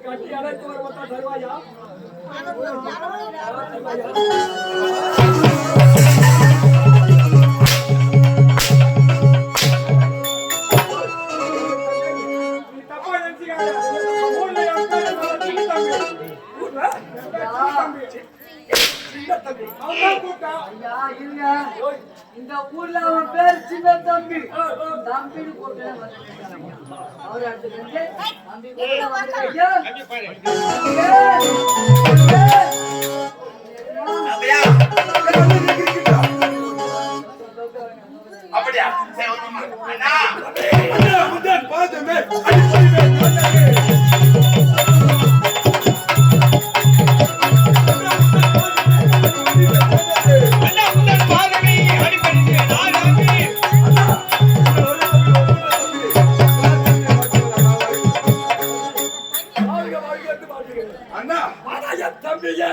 கட்டி அழைத்து வருவதா தருவாயா? இந்த ஊர்ல அவன் பேர் சின்ன தம்பி தம்பின்னு கூப்பிட்டு அவர் அடுத்து தம்பி அப்படியா? அண்ணா தம்பியா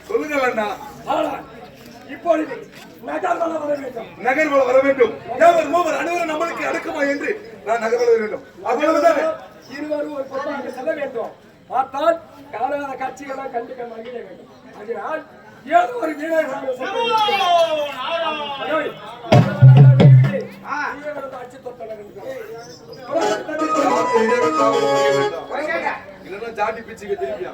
சொல்லுங்கள் அண்ணா. இப்பொழுது நகர்வலம் வர வேண்டும். யாவர் மூவர் அனைவரும் நம்மளுக்கு அடக்குமா என்று நான் நகர்வல வேண்டும். அவ்வளவுதான். இருவரும் ஒரு பொருளாக செல்ல வேண்டும். பார்த்தால் காலான காட்சிகளை கண்டுக்க மகிழ வேண்டும். அதனால் ஏதோ ஒரு வீரர் இல்லைன்னா ஜாட்டி பிச்சுக்க திருப்பியா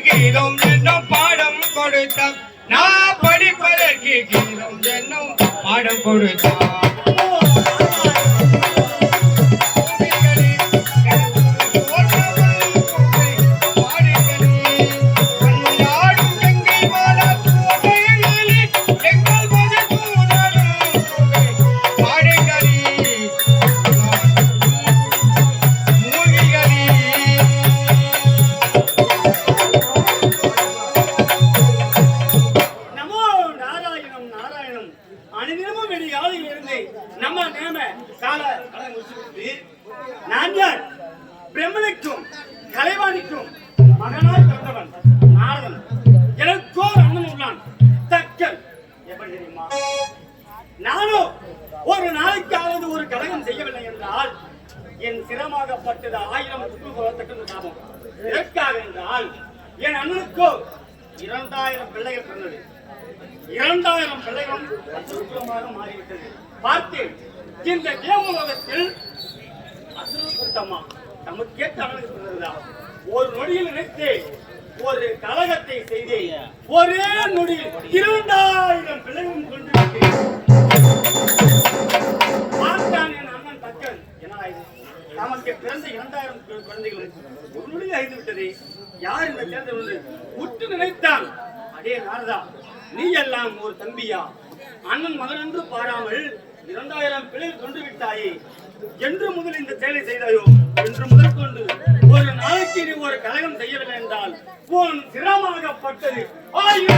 கீதம் என்னும் பாடம் கொடுத்தார். நான் படிப்பதற்கு கீதம் என்னும் பாடம் கொடுத்தார். பிரம்மனுக்கும் கலைவாணிக்கும் மகனாய் பிறந்தவன் நாரதன். எனக்கோ அண்ணன் உள்ளான் தக்கன். எப்படி தெரியுமா? நானும் ஒரு நாளைக்காவது ஒரு கலகம் செய்யவில்லை என்றால் என் சிரமாகப்பட்டது 1000 துப்புரத்தக்கது சாபம். எதற்காக என்றால் என் அண்ணனுக்கோ 2000 பிள்ளைகள் பிறந்தது. 2000 பிள்ளைகளும் அசுரமாக மாறிவிட்டது. பார்த்தேன் இந்த தேவலோகத்தில் அசுர கூட்டமா நமக்கேற்ற அளவுக்கு பிறந்ததா? ஒரு நொடியில் நினைத்து ஒரு கலகத்தை செய்து ஒரே நொடியில் 2000 பிள்ளைகளும் கொண்டு பார்த்தான் என் அண்ணன் தக்கன். என்னடா இது, நமக்கு பிறந்த 2000 குழந்தைகளும் ஒரு நொடியில் அழிந்து விட்டது. யார் இந்த தேர்தல் என்று உற்று நினைத்தான். அடே நாரதா, நீ எல்லாம் ஒரு தம்பியா? அண்ணன் மகன் என்று பாராமல் 2000 பிள்ளைகள் கொண்டு விட்டாயே. என்று முதல் இந்த செயலை செய்தாயோ? என்று முதல் கொண்டு ஒரு நாளைக்கு நீ ஒரு கலகம் செய்யவில்லை என்றால் உன் சிரமாகப்பட்டது 1000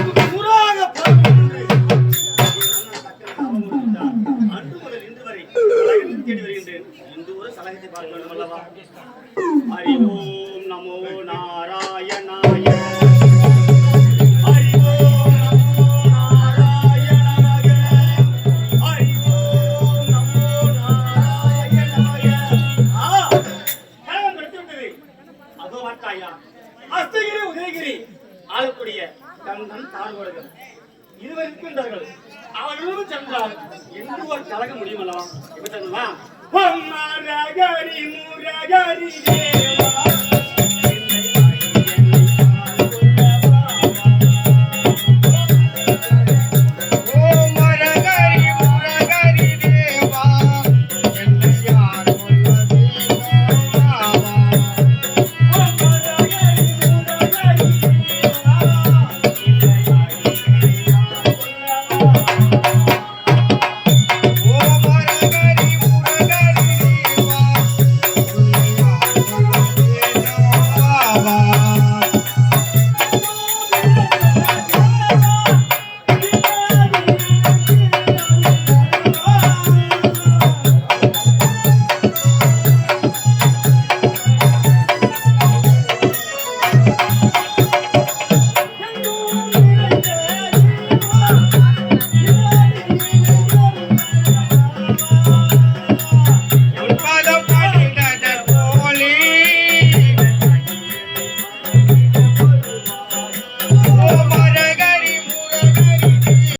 அன்று முதல் இன்று வரை தேடி வருகின்றேன். இன்று ஒரு கலகத்தை பார்க்க வேண்டும் அல்லவா? ஹரி ஓம் நமோ நாராயணாய. அஸ்தகிரி உதயகிரி ஆளக்கூடிய கந்தன் தாழ்வர்கள் இருவர் இருக்கின்றார்கள். அவர்களும் சென்றால் என்று ஒரு கலக முடியும் அல்லவா? இப்ப சொல்லலாம்.